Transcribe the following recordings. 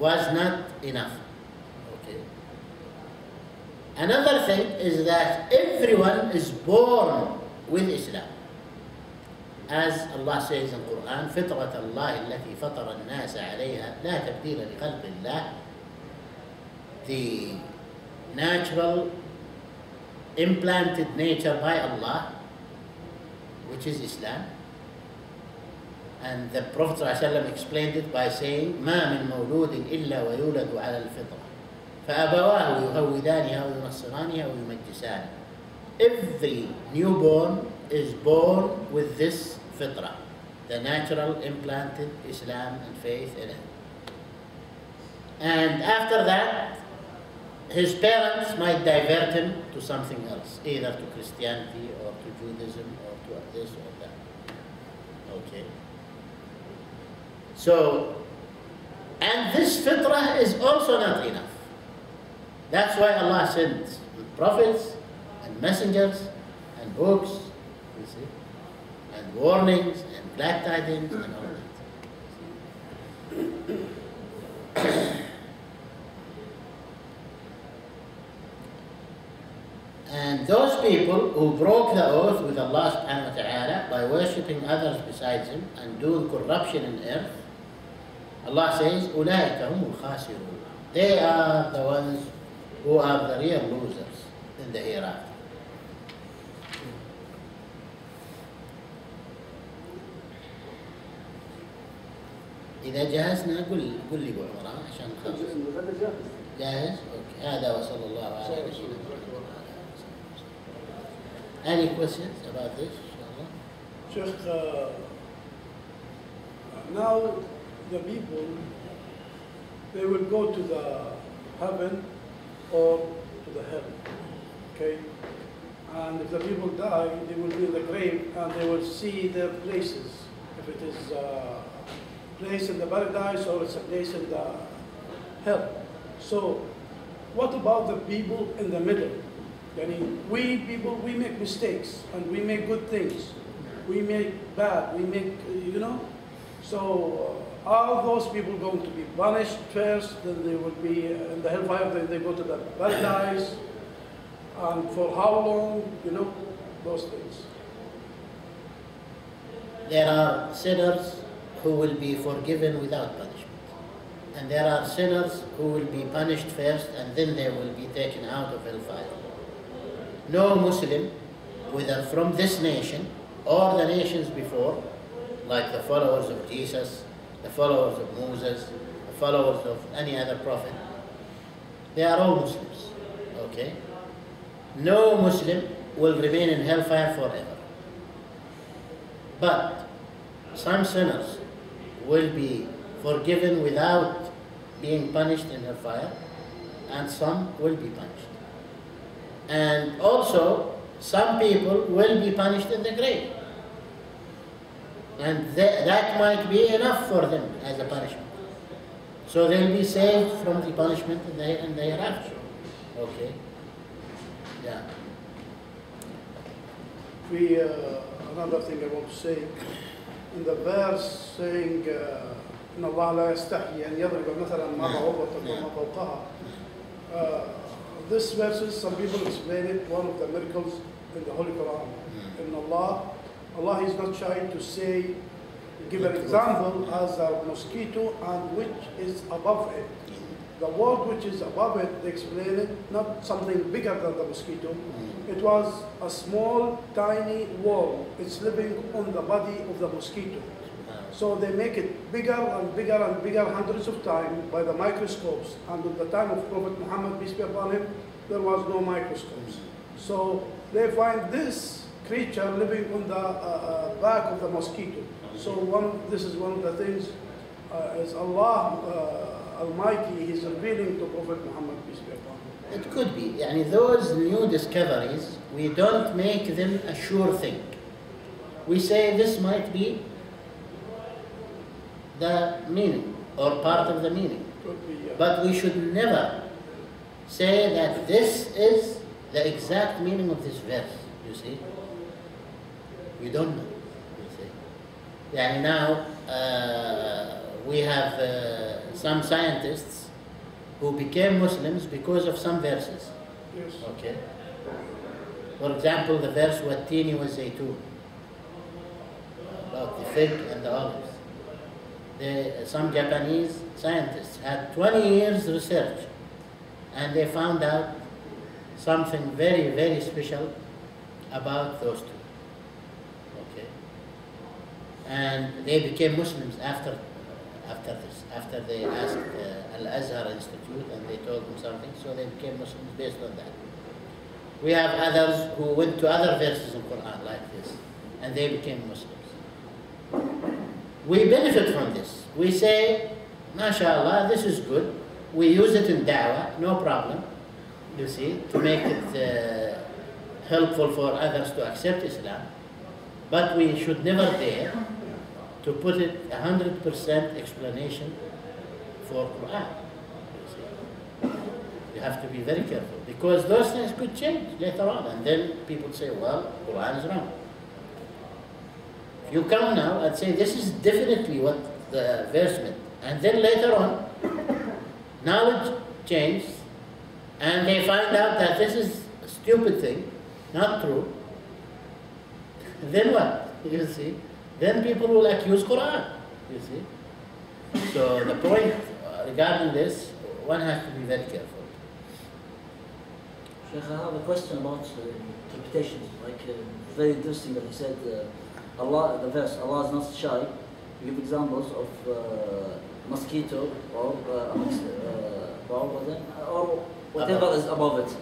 was not enough. Okay. Another thing is that everyone is born with Islam. As Allah says in the Quran, فطرة الله التي فطر الناس عليها لا تبديل لخلق الله. The natural implanted nature by Allah, which is Islam. And the Prophet ﷺ explained it by saying, ما من مولود إلا ويولد على الفطرة فأبواه يهودانها وينصرانها ويمجسانه. Every newborn is born with this fitra, the natural implanted Islam and faith in it. And after that, his parents might divert him to something else, either to Christianity or to Judaism or to this or that. Okay. So, and this fitrah is also not enough. That's why Allah sent prophets and messengers and books, you see, and warnings and glad tidings and all that. And those people who broke the oath with Allah subhanahu wa ta'ala by worshipping others besides Him and doing corruption in earth, Allah says, أُولَٰئِكَ هُمُ الْخَاسِرُونَ. They are the ones who are the real losers in the hereafter. إذا جهزنا قل لي أبو عمران عشان نخلص. جاهز؟ أوكي. هذا وصلى الله على نبينا محمد. Any questions about this? Sheikh, now the people, they will go to the heaven or to the hell, okay? And if the people die, they will be in the grave and they will see their places. If it is a place in the paradise or it's a place in the hell. So what about the people in the middle? We people, we make mistakes and we make good things. We make bad, we make, you know. So are those people going to be punished first, then they will be in the hellfire, then they go to the paradise, and for how long, you know, those things. There are sinners who will be forgiven without punishment. And there are sinners who will be punished first and then they will be taken out of hellfire. No Muslim, whether from this nation or the nations before, like the followers of Jesus, the followers of Moses, the followers of any other prophet, they are all Muslims, okay? No Muslim will remain in hellfire forever. But some sinners will be forgiven without being punished in hellfire, and some will be punished. And also, some people will be punished in the grave. And that might be enough for them as a punishment. So they'll be saved from the punishment in the hereafter. Okay? Yeah. Another thing I want to say, in the verse saying, إن الله لا يستحي أن يضرب مثلا ما بعوضة وما فوقها. This verses, some people explain it, one of the miracles in the Holy Quran. In Allah is not shy to say, give an example as a mosquito and which is above it. The word which is above it, they explain it, not something bigger than the mosquito. It was a small, tiny worm. It's living on the body of the mosquito. So they make it bigger and bigger and bigger hundreds of times by the microscopes. And at the time of Prophet Muhammad, peace be upon him, there was no microscopes. So they find this creature living on the back of the mosquito. So this is one of the things, is Allah Almighty, He's revealing to Prophet Muhammad, peace be upon him. It could be. Those new discoveries, we don't make them a sure thing. We say this might be the meaning or part of the meaning. But we should never say that this is the exact meaning of this verse, you see. We don't know, you see. Now, we have some scientists who became Muslims because of some verses. Yes. Okay. For example, the verse "Wattini wa zaytun," about the fig and the olives. Some Japanese scientists had 20 years research, and they found out something very, very special about those two. Okay. And they became Muslims after this, after they asked Al-Azhar Institute and they told them something, so they became Muslims based on that. We have others who went to other verses in Quran like this, and they became Muslims. We benefit from this. We say, MashaAllah, this is good. We use it in da'wah, no problem, you see, to make it helpful for others to accept Islam. But we should never dare to put it 100% explanation for Quran. You see. You have to be very careful, because those things could change later on, and then people say, well, Quran is wrong. If you come now and say, this is definitely what the verse meant, and then later on, knowledge changed, and they find out that this is a stupid thing, not true, then what? You see? Then people will accuse Quran, you see? So the point regarding this, one has to be very careful. Sheikh, I have a question about interpretations. Like, very interesting that you said Allah, the verse, Allah is not shy. You give examples of mosquito or whatever is above it.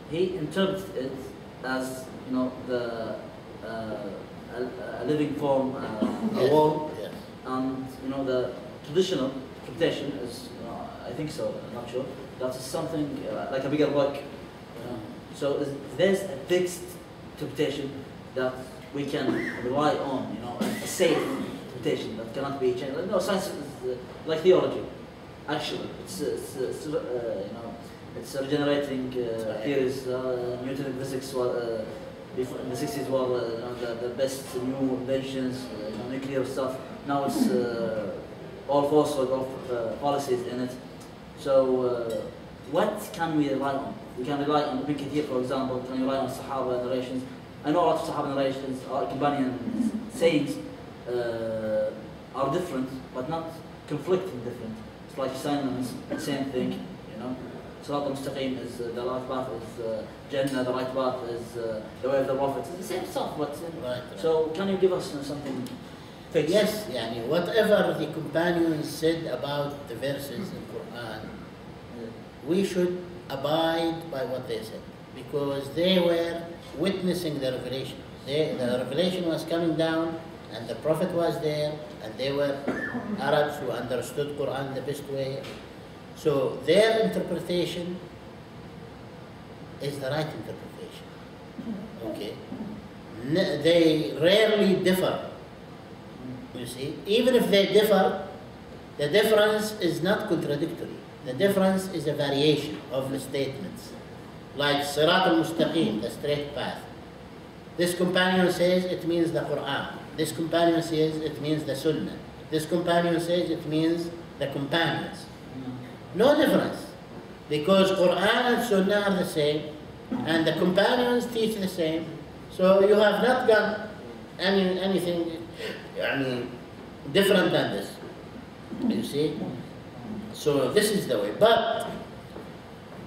He interprets it as, you know, a living form, a wall, Yes. and you know the traditional interpretation is, I think so, I'm not sure, that is something like a bigger rock. So there's a fixed interpretation that we can rely on, you know, a safe interpretation that cannot be changed. No, science is like theology. Actually, it's you know, it's regenerating theories. Newton physics was before in the 60s were you know, the best new inventions, you know, nuclear stuff. Now it's all falsehood of policies in it. So what can we rely on? We can rely on Ibn Kathir, for example. Can rely on Sahaba narrations? I know a lot of Sahaba narrations, or companion sayings are different, but not conflicting different. It's like synonyms, the same thing, you know. Salat al-Mustaqim is the right path, is Jannah, the right path is the way of the Prophet. It's the same stuff, but Right. so can you give us something fixed? Yes, yani whatever the companions said about the verses in Quran, we should abide by what they said, because they were witnessing the revelation. The revelation was coming down, and the Prophet was there, and they were Arabs who understood Quran the best way. So their interpretation is the right interpretation. Okay? They rarely differ. You see, even if they differ, the difference is not contradictory. The difference is a variation of the statements. Like Sirat al-Mustaqim, the straight path. This companion says it means the Quran. This companion says it means the Sunnah. This companion says it means the companions. No difference. Because Quran and Sunnah are the same, and the companions teach the same. So you have not got anything different than this. You see? So this is the way. But,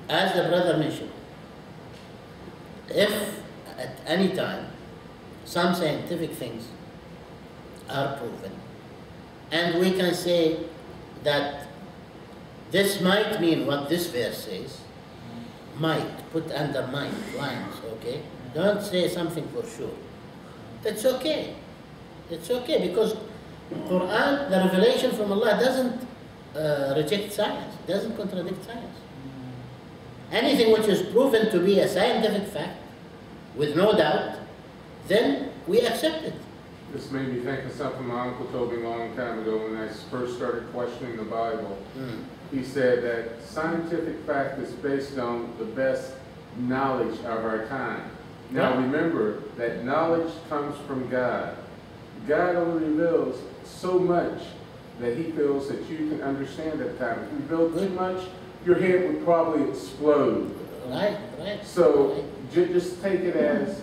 as the brother mentioned, if at any time some scientific things are proven, and we can say that this might mean what this verse says, might, put under might, lines, okay? Don't say something for sure. It's okay. It's okay, because Quran, the revelation from Allah, doesn't reject science, doesn't contradict science. Anything which is proven to be a scientific fact, with no doubt, then we accept it. This made me think of something my uncle told me a long time ago when I first started questioning the Bible. He said that scientific fact is based on the best knowledge of our time. Now remember that knowledge comes from God. God only reveals so much that he feels that you can understand at the time. If you build too much, your head would probably explode. Right, right. So just take it as,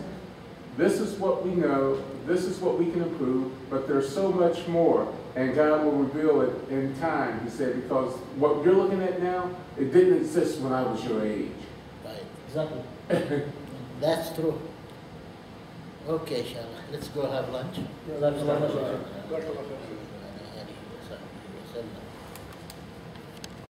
this is what we know, this is what we can improve, but there's so much more, and God will reveal it in time, he said, because what you're looking at now, it didn't exist when I was your age. Right. Exactly. That's true. Okay, inshallah. Let's go have lunch. جزاكم الله خير. جزاك الله خير. على آله وصحبه وسلم.